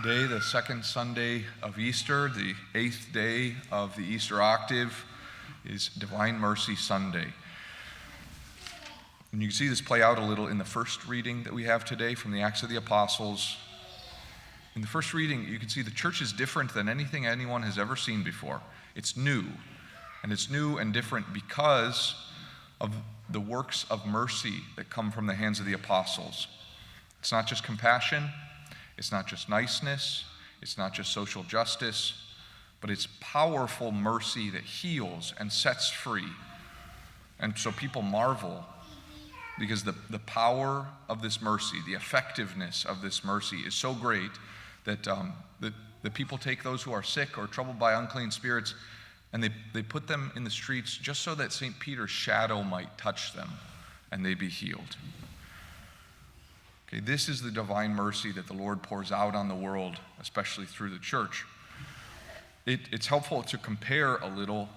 Today, the second Sunday of Easter, the 8th day of the Easter octave, is Divine Mercy Sunday. And you can see this play out a little in the first reading that we have today from the Acts of the Apostles. In the first reading, you can see the church is different than anything anyone has ever seen before. It's new, and it's new and different because of the works of mercy that come from the hands of the apostles. It's not just compassion. It's not just niceness, it's not just social justice, but it's powerful mercy that heals and sets free. And so people marvel because the power of this mercy, the effectiveness of this mercy is so great that the people take those who are sick or troubled by unclean spirits and they put them in the streets just so that St. Peter's shadow might touch them and they be healed. Okay, this is the divine mercy that the Lord pours out on the world, especially through the church. It's helpful to compare a little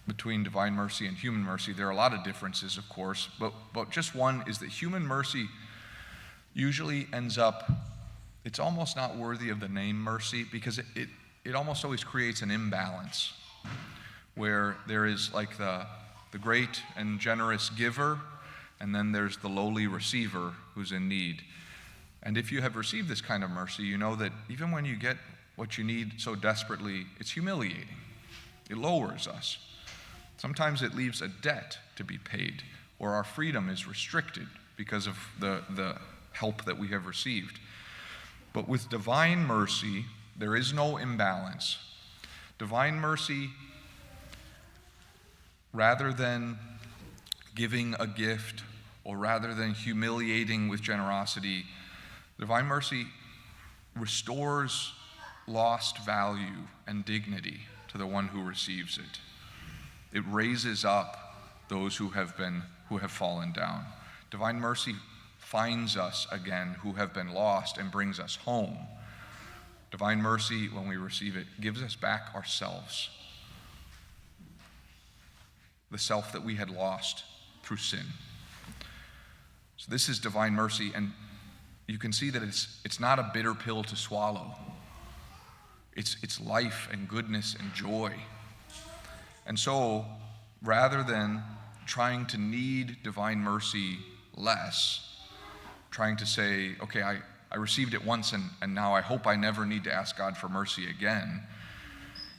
between divine mercy and human mercy. There are a lot of differences, of course, but just one is that human mercy usually ends up, it's almost not worthy of the name mercy because it almost always creates an imbalance where there is like the great and generous giver, and then there's the lowly receiver who's in need. And if you have received this kind of mercy, you know that even when you get what you need so desperately, it's humiliating. It lowers us. Sometimes it leaves a debt to be paid, or our freedom is restricted because of the help that we have received. But with divine mercy, there is no imbalance. Divine mercy, rather than giving a gift, or rather than humiliating with generosity, divine mercy restores lost value and dignity to the one who receives it. It raises up those who have fallen down. Divine mercy finds us again who have been lost and brings us home. Divine mercy, when we receive it, gives us back ourselves, the self that we had lost through sin. So this is divine mercy, and you can see that it's not a bitter pill to swallow. It's life and goodness and joy. And so, rather than trying to need divine mercy less, trying to say, okay, I received it once and now I hope I never need to ask God for mercy again,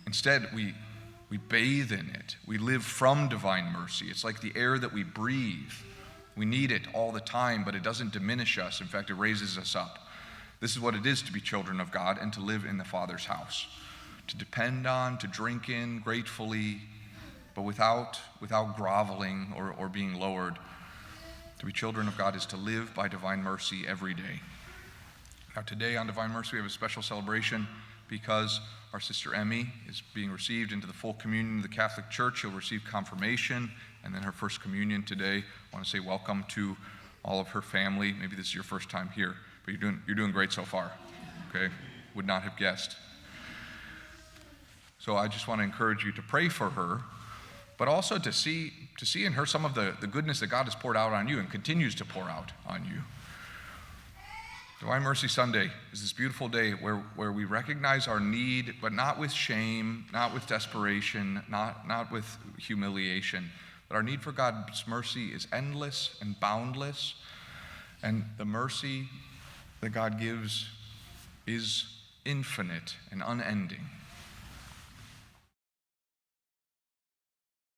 instead we bathe in it. We live from divine mercy. It's like the air that we breathe. We need it all the time, but it doesn't diminish us. In fact, it raises us up. This is what it is to be children of God and to live in the Father's house. To depend on, to drink in gratefully, but without groveling or being lowered. To be children of God is to live by divine mercy every day. Now today on Divine Mercy we have a special celebration because our sister Emmy is being received into the full communion of the Catholic Church. She'll receive confirmation and then her first communion today. I want to say welcome to all of her family. Maybe this is your first time here, but you're doing great so far. Okay? Would not have guessed. So I just want to encourage you to pray for her, but also to see in her some of the goodness that God has poured out on you and continues to pour out on you. Divine Mercy Sunday is this beautiful day where we recognize our need, but not with shame, not with desperation, not with humiliation. But our need for God's mercy is endless and boundless, and the mercy that God gives is infinite and unending.